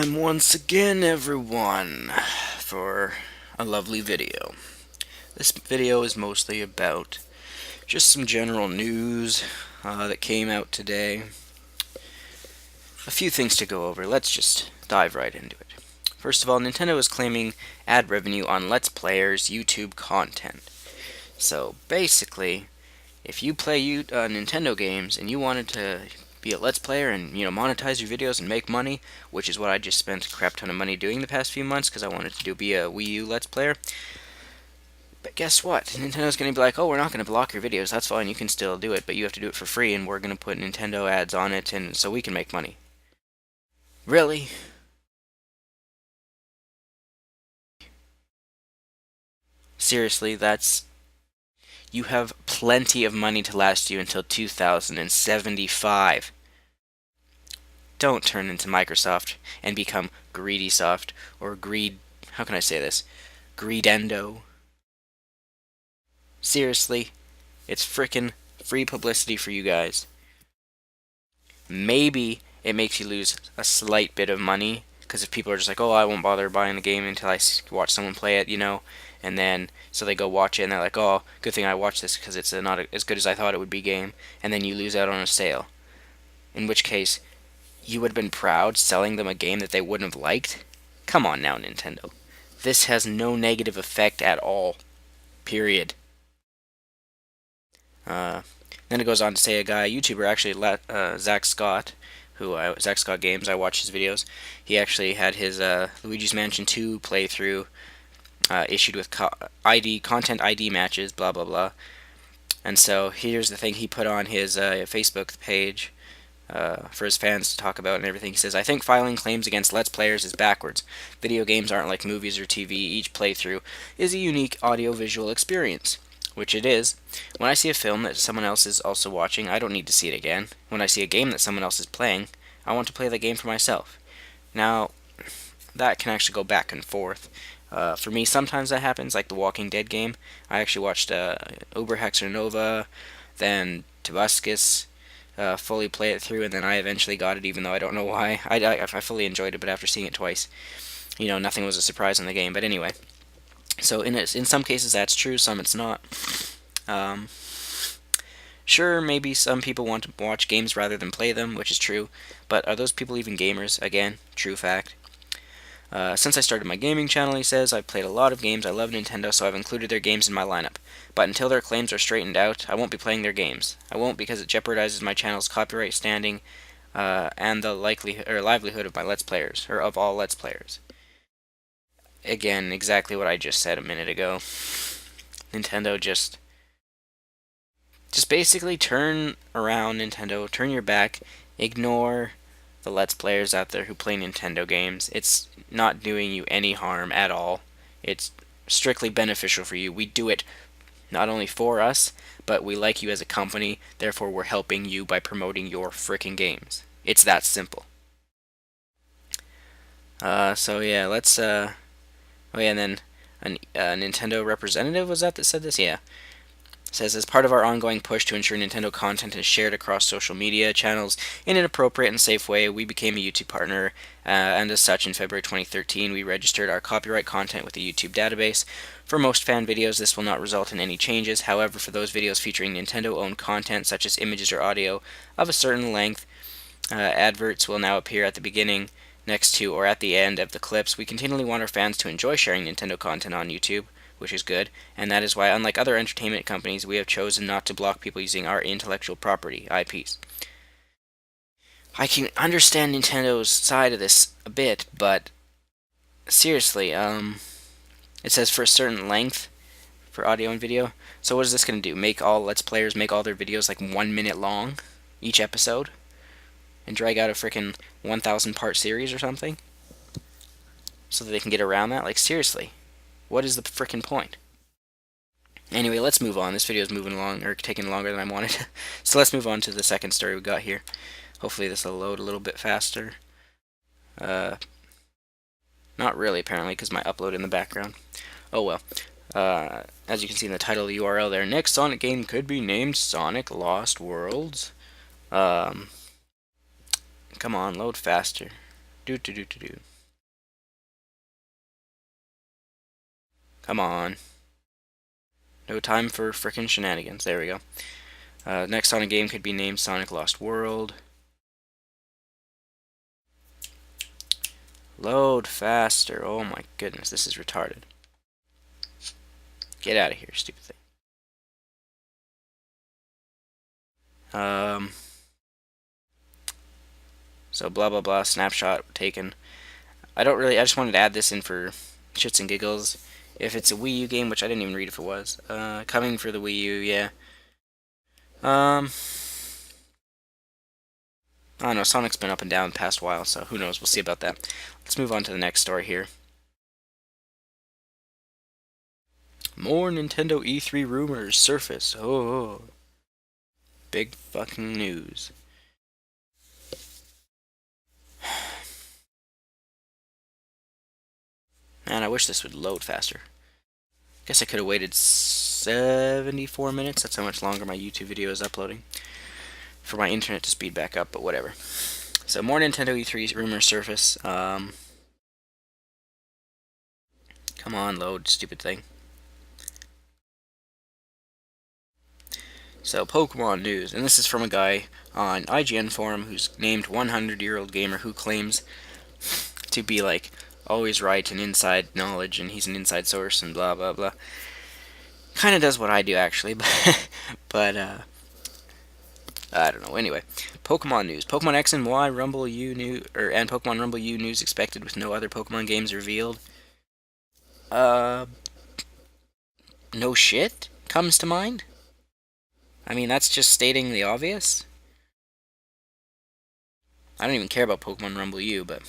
time once again, everyone, for a lovely video. This video is mostly about just some general news that came out today. A few things to go over. Let's just dive right into it. First of all, Nintendo is claiming ad revenue on Let's Players' YouTube content. So basically, if you play Nintendo games and you wanted to be a Let's Player and monetize your videos and make money, which is what I just spent a crap ton of money doing the past few months because I wanted to be a Wii U Let's Player. But guess what? Nintendo's going to be like, oh, we're not going to block your videos. That's fine. You can still do it, but you have to do it for free, and we're going to put Nintendo ads on it, and so we can make money. Really? Seriously, you have plenty of money to last you until 2075. Don't turn into Microsoft and become Greedy Soft or how can I say this? Greedendo. Seriously, it's frickin' free publicity for you guys. Maybe it makes you lose a slight bit of money, because if people are just like, oh, I won't bother buying the game until I watch someone play it, and then, so they go watch it, and they're like, oh, good thing I watched this, because it's not as good as I thought it would be game, and then you lose out on a sale. In which case, you would have been proud selling them a game that they wouldn't have liked? Come on now, Nintendo. This has no negative effect at all. Period. Then it goes on to say a YouTuber actually, Zach Scott, Zach Scott Games, I watch his videos. He actually had his Luigi's Mansion 2 playthrough issued with content ID matches, blah blah blah. And so here's the thing he put on his Facebook page for his fans to talk about and everything. He says, I think filing claims against Let's Players is backwards. Video games aren't like movies or TV. Each playthrough is a unique audio-visual experience. Which it is. When I see a film that someone else is also watching, I don't need to see it again. When I see a game that someone else is playing, I want to play the game for myself. Now, that can actually go back and forth. For me, sometimes that happens, like the Walking Dead game. I actually watched Oberhexer Nova, then Tobuscus, fully play it through, and then I eventually got it, even though I don't know why. I fully enjoyed it, but after seeing it twice, nothing was a surprise in the game. But anyway. So in some cases that's true, some it's not. Sure, maybe some people want to watch games rather than play them, which is true, but are those people even gamers? Again, true fact. Since I started my gaming channel, he says, I've played a lot of games, I love Nintendo, so I've included their games in my lineup. But until their claims are straightened out, I won't be playing their games. I won't because it jeopardizes my channel's copyright standing and the livelihood of my Let's Players, or of all Let's Players. Again, exactly what I just said a minute ago. Nintendo just basically turn around, Nintendo. Turn your back. Ignore the Let's Players out there who play Nintendo games. It's not doing you any harm at all. It's strictly beneficial for you. We do it not only for us, but we like you as a company. Therefore, we're helping you by promoting your frickin' games. It's that simple. So yeah, let's Oh yeah, and then a Nintendo representative was that said this? Yeah. It says, as part of our ongoing push to ensure Nintendo content is shared across social media channels in an appropriate and safe way, we became a YouTube partner, and as such, in February 2013, we registered our copyright content with the YouTube database. For most fan videos, this will not result in any changes. However, for those videos featuring Nintendo-owned content, such as images or audio of a certain length, adverts will now appear at the beginning, next to, or at the end of the clips. We continually want our fans to enjoy sharing Nintendo content on YouTube, which is good, and that is why, unlike other entertainment companies, we have chosen not to block people using our intellectual property, IPs. I can understand Nintendo's side of this a bit, but seriously, it says for a certain length for audio and video. So what is this going to do? Make all Let's Players make all their videos like 1 minute long, each episode? And drag out a frickin' 1,000 part series or something? So that they can get around that? Like, seriously. What is the frickin' point? Anyway, let's move on. This video is moving along, or taking longer than I wanted. So let's move on to the second story we got here. Hopefully this will load a little bit faster. Not really, apparently, because my upload in the background. Oh well. As you can see in the title of the URL there, next Sonic game could be named Sonic Lost Worlds. Come on, load faster. Do. Come on. No time for frickin' shenanigans. There we go. Next Sonic game could be named Sonic Lost World. Load faster. Oh my goodness, this is retarded. Get out of here, stupid thing. So blah blah blah, snapshot taken. I just wanted to add this in for shits and giggles. If it's a Wii U game, which I didn't even read if it was, coming for the Wii U, yeah. I don't know, Sonic's been up and down the past while, so who knows, we'll see about that. Let's move on to the next story here. More Nintendo E3 rumors surface. Oh, big fucking news. Man, I wish this would load faster. Guess I could have waited 74 minutes. That's how much longer my YouTube video is uploading. For my internet to speed back up, but whatever. So, more Nintendo E3 rumors surface. Come on, load, stupid thing. So, Pokemon news. And this is from a guy on IGN forum who's named 100-year-old gamer who claims to be, like, always right and inside knowledge, and he's an inside source, and blah, blah, blah. Kind of does what I do, actually, but I don't know. Anyway, Pokemon news. Pokemon X and Y Rumble U and Pokemon Rumble U news expected with no other Pokemon games revealed. No shit comes to mind. I mean, that's just stating the obvious. I don't even care about Pokemon Rumble U, but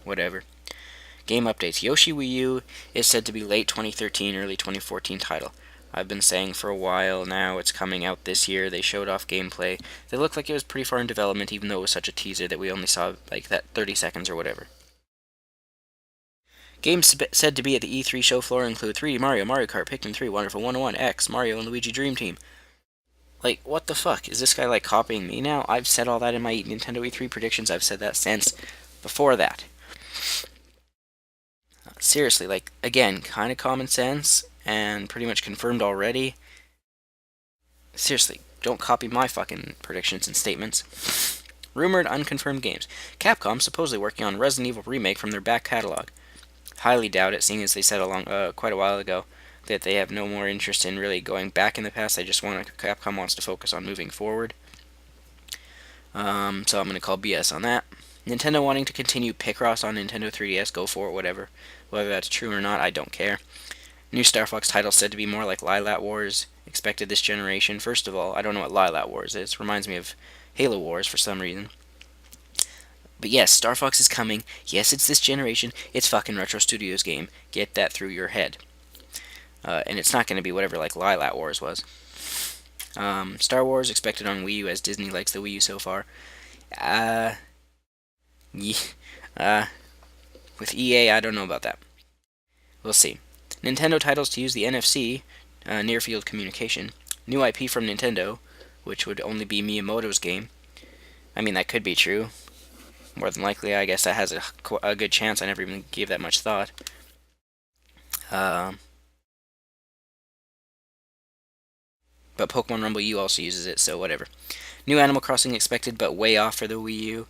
whatever. Game updates. Yoshi Wii U is said to be late 2013, early 2014 title. I've been saying for a while now it's coming out this year. They showed off gameplay that looked like it was pretty far in development, even though it was such a teaser that we only saw like that 30 seconds or whatever. Games said to be at the E3 show floor include 3D Mario, Mario Kart, Pikmin 3, Wonderful 101, X, Mario and Luigi Dream Team. Like, what the fuck? Is this guy, like, copying me now? I've said all that in my Nintendo E3 predictions. I've said that since before that. Seriously, like, again, kind of common sense and pretty much confirmed already. Seriously, don't copy my fucking predictions and statements. Rumored unconfirmed games. Capcom supposedly working on Resident Evil remake from their back catalog. Highly doubt it, seeing as they said quite a while ago that they have no more interest in really going back in the past. Capcom wants to focus on moving forward. So I'm going to call BS on that. Nintendo wanting to continue Picross on Nintendo 3DS, go for it, whatever. Whether that's true or not, I don't care. New Star Fox title said to be more like Lylat Wars, expected this generation. First of all, I don't know what Lylat Wars is. Reminds me of Halo Wars for some reason. But yes, Star Fox is coming. Yes, it's this generation. It's fucking Retro Studios game. Get that through your head. And it's not going to be whatever like Lylat Wars was. Star Wars expected on Wii U as Disney likes the Wii U so far. With EA, I don't know about that. We'll see. Nintendo titles to use the NFC, near field communication. New IP from Nintendo, which would only be Miyamoto's game. I mean, that could be true. More than likely, I guess that has a good chance. I never even gave that much thought. But Pokemon Rumble U also uses it, so whatever. New Animal Crossing expected, but way off for the Wii U.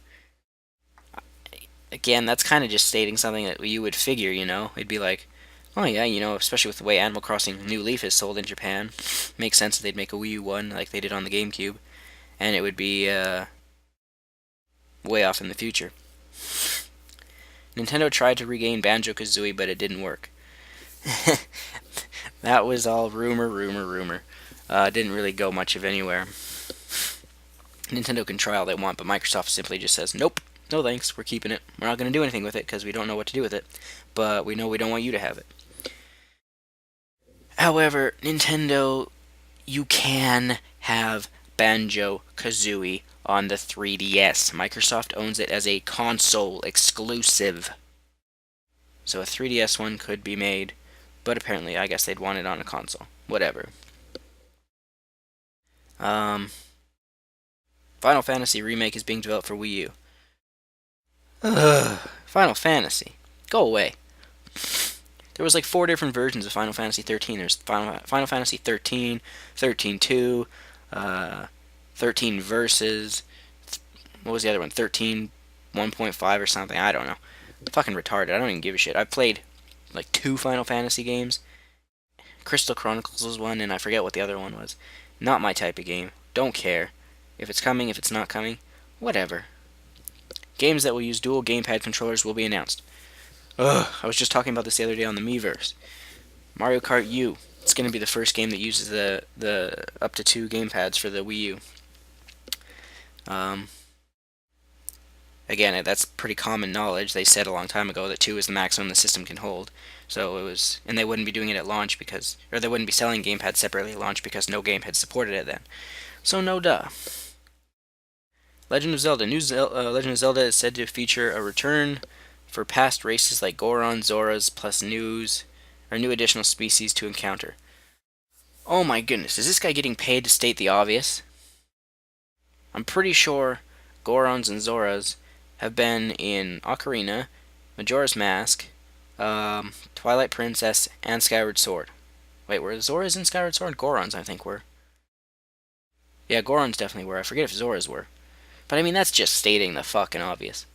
Again, that's kind of just stating something that you would figure, you know? It'd be like, oh yeah, you know, especially with the way Animal Crossing New Leaf is sold in Japan. Makes sense that they'd make a Wii U 1 like they did on the GameCube. And it would be, way off in the future. Nintendo tried to regain Banjo-Kazooie, but it didn't work. That was all rumor. Didn't really go much of anywhere. Nintendo can try all they want, but Microsoft simply just says, nope, no thanks, we're keeping it. We're not going to do anything with it because we don't know what to do with it, but we know we don't want you to have it. However, Nintendo, you can have Banjo-Kazooie on the 3DS. Microsoft owns it as a console exclusive. So a 3DS one could be made, but apparently I guess they'd want it on a console. Whatever. Final Fantasy Remake is being developed for Wii U. Ugh, Final Fantasy. Go away. There was like 4 different versions of Final Fantasy 13. There's Final Fantasy 13, 13-2, 13 Versus. What was the other one? 13 1.5 or something. I don't know. Fucking retarded. I don't even give a shit. I've played like 2 Final Fantasy games. Crystal Chronicles was one, and I forget what the other one was. Not my type of game. Don't care. If it's coming, if it's not coming, whatever. Games that will use dual gamepad controllers will be announced. Ugh, I was just talking about this the other day on the Miiverse. Mario Kart U. It's going to be the first game that uses the up to 2 gamepads for the Wii U. Again, that's pretty common knowledge. They said a long time ago that 2 is the maximum the system can hold. So it was, and they wouldn't be doing it at launch because, or they wouldn't be selling gamepads separately at launch because no game had supported it then. So no duh. Legend of Zelda. Legend of Zelda is said to feature a return for past races like Goron, Zoras, plus new additional species to encounter. Oh my goodness, is this guy getting paid to state the obvious? I'm pretty sure Gorons and Zoras have been in Ocarina, Majora's Mask, Twilight Princess, and Skyward Sword. Wait, were Zoras in Skyward Sword? Gorons, I think, were. Yeah, Gorons definitely were. I forget if Zoras were. But I mean, that's just stating the fucking obvious.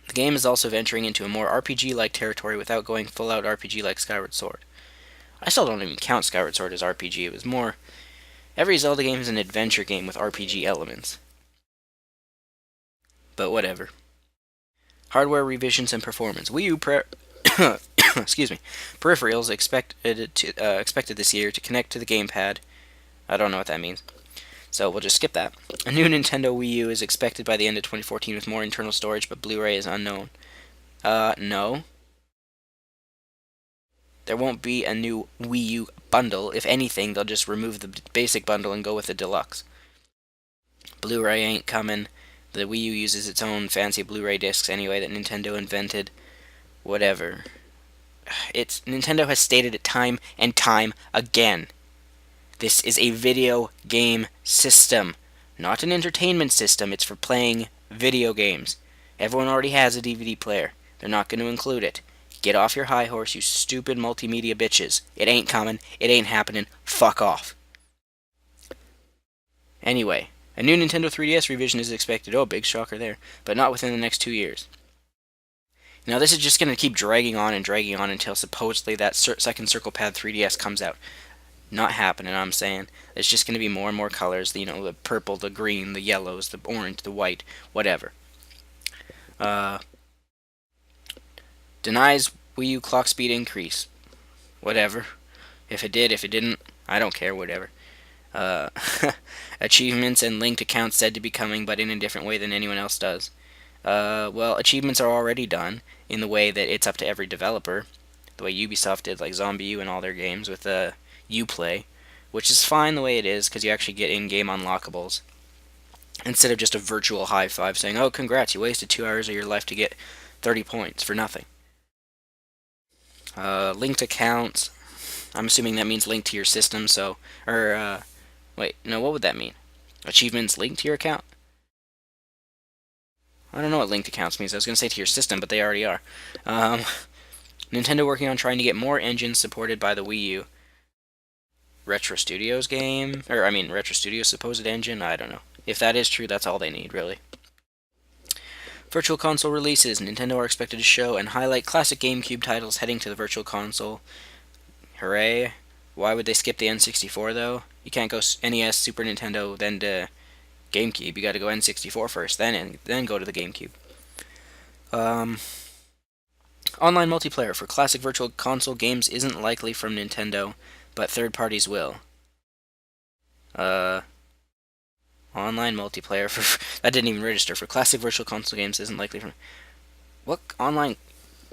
The game is also venturing into a more RPG-like territory without going full-out RPG like Skyward Sword. I still don't even count Skyward Sword as RPG. It was more... Every Zelda game is an adventure game with RPG elements. But whatever. Hardware revisions and performance. Wii U excuse me. Peripherals expected this year to connect to the gamepad. I don't know what that means. So we'll just skip that. A new Nintendo Wii U is expected by the end of 2014 with more internal storage, but Blu-ray is unknown. No. There won't be a new Wii U bundle. If anything, they'll just remove the basic bundle and go with the deluxe. Blu-ray ain't coming. The Wii U uses its own fancy Blu-ray discs anyway that Nintendo invented. Whatever. Nintendo has stated it time and time again. This is a video game system, not an entertainment system. It's for playing video games. Everyone already has a DVD player. They're not going to include it. Get off your high horse, you stupid multimedia bitches. It ain't coming. It ain't happening. Fuck off. Anyway, a new Nintendo 3DS revision is expected. Oh, big shocker there. But not within the next 2 years. Now, this is just going to keep dragging on until supposedly that second Circle Pad 3DS comes out. Not happening, I'm saying. It's just going to be more and more colors. The purple, the green, the yellows, the orange, the white, whatever. Denies Wii U clock speed increase. Whatever. If it did, if it didn't, I don't care, whatever. Achievements and linked accounts said to be coming, but in a different way than anyone else does. Well, achievements are already done in the way that it's up to every developer. The way Ubisoft did, like Zombie U and all their games with Uplay, which is fine the way it is, because you actually get in-game unlockables. Instead of just a virtual high five saying, oh, congrats, you wasted 2 hours of your life to get 30 points for nothing. Linked accounts. I'm assuming that means linked to your system, so... wait, no, what would that mean? Achievements linked to your account? I don't know what linked accounts means. I was going to say to your system, but they already are. Nintendo working on trying to get more engines supported by the Wii U. Retro Studios game? Retro Studios supposed engine? I don't know. If that is true, that's all they need, really. Virtual Console releases. Nintendo are expected to show and highlight classic GameCube titles heading to the Virtual Console. Hooray. Why would they skip the N64, though? You can't go NES, Super Nintendo, then to GameCube. You gotta go N64 first, then go to the GameCube. Online multiplayer for classic Virtual Console games isn't likely from Nintendo, but third parties will. Online multiplayer for... that didn't even register. For classic Virtual Console games isn't likely from... What online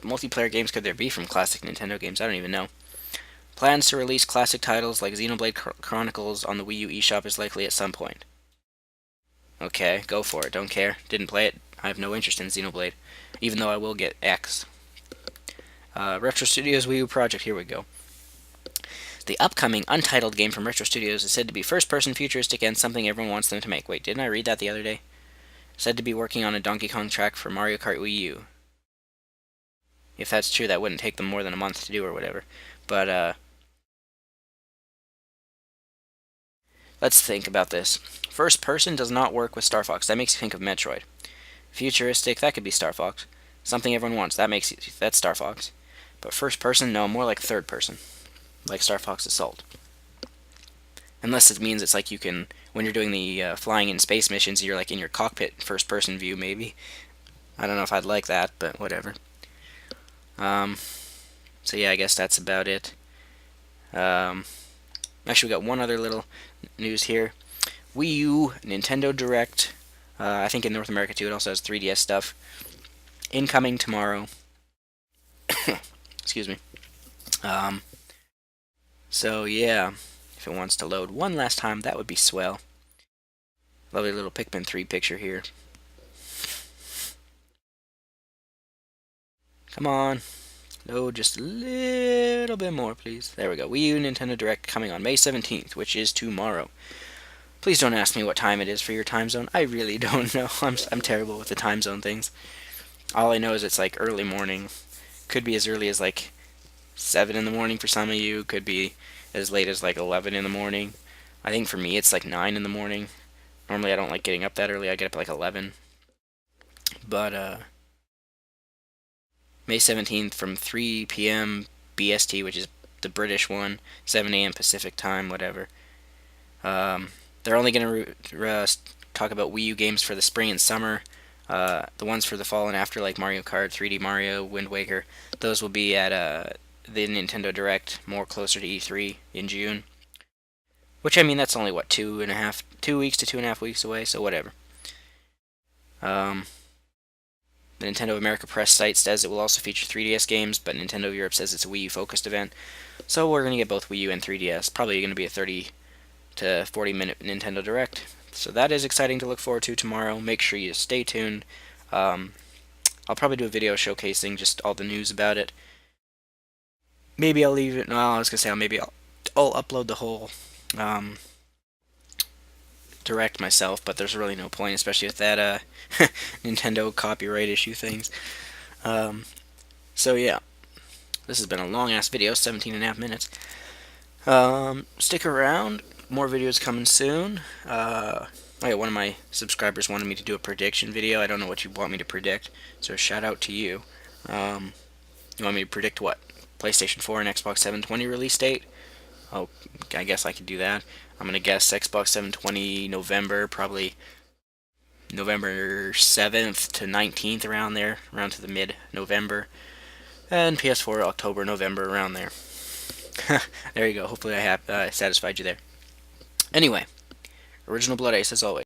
multiplayer games could there be from classic Nintendo games? I don't even know. Plans to release classic titles like Xenoblade Chronicles on the Wii U eShop is likely at some point. Okay, go for it. Don't care. Didn't play it. I have no interest in Xenoblade, even though I will get X. Retro Studios Wii U Project. Here we go. The upcoming untitled game from Retro Studios is said to be first-person futuristic and something everyone wants them to make. Wait, didn't I read that the other day? Said to be working on a Donkey Kong track for Mario Kart Wii U. If that's true, that wouldn't take them more than a month to do or whatever. But let's think about this. First person does not work with Star Fox. That makes you think of Metroid. Futuristic, that could be Star Fox. Something everyone wants, that's Star Fox. But first person, no, more like third person, like Star Fox Assault. Unless it means it's like you can, when you're doing the flying in space missions, you're like in your cockpit first person view, maybe. I don't know if I'd like that, but whatever. So yeah, I guess that's about it. Actually, we got one other little news here. Wii U Nintendo Direct. I think in North America too. It also has 3DS stuff. Incoming tomorrow. Excuse me. So yeah, if it wants to load one last time, that would be swell. Lovely little Pikmin 3 picture here. Come on. Load just a little bit more, please. There we go. Wii U Nintendo Direct coming on May 17th, which is tomorrow. Please don't ask me what time it is for your time zone. I really don't know. I'm terrible with the time zone things. All I know is it's like early morning. Could be as early as like 7 in the morning for some of you. Could be as late as like 11 in the morning. I think for me it's like 9 in the morning. Normally I don't like getting up that early. I get up at like 11. But May 17th from 3 p.m. BST, which is the British one, 7 a.m. Pacific time, whatever. They're only going to talk about Wii U games for the spring and summer. The ones for the fall and after, like Mario Kart, 3D Mario, Wind Waker, those will be at the Nintendo Direct, more closer to E3 in June. Which, I mean, that's only, what, 2 weeks to 2.5 weeks away, so whatever. The Nintendo America Press site says it will also feature 3DS games, but Nintendo Europe says it's a Wii U focused event. So we're going to get both Wii U and 3DS. Probably going to be a 30 to 40 minute Nintendo Direct. So that is exciting to look forward to tomorrow. Make sure you stay tuned. I'll probably do a video showcasing just all the news about it. Maybe I'll leave it. No, I was going to say maybe I'll upload the whole Direct myself, but there's really no point, especially with that Nintendo copyright issue things. So yeah, this has been a long ass video, 17.5 minutes. Stick around, more videos coming soon. One of my subscribers wanted me to do a prediction video. I don't know what you want me to predict, so shout out to you. You want me to predict what? PlayStation 4 and Xbox 720 release date? Oh, I guess I could do that. I'm going to guess Xbox 720 November, probably November 7th to 19th, around there, around to the mid-November. And PS4 October, November, around there. There you go. Hopefully I have satisfied you there. Anyway, Original Blood Ace as always.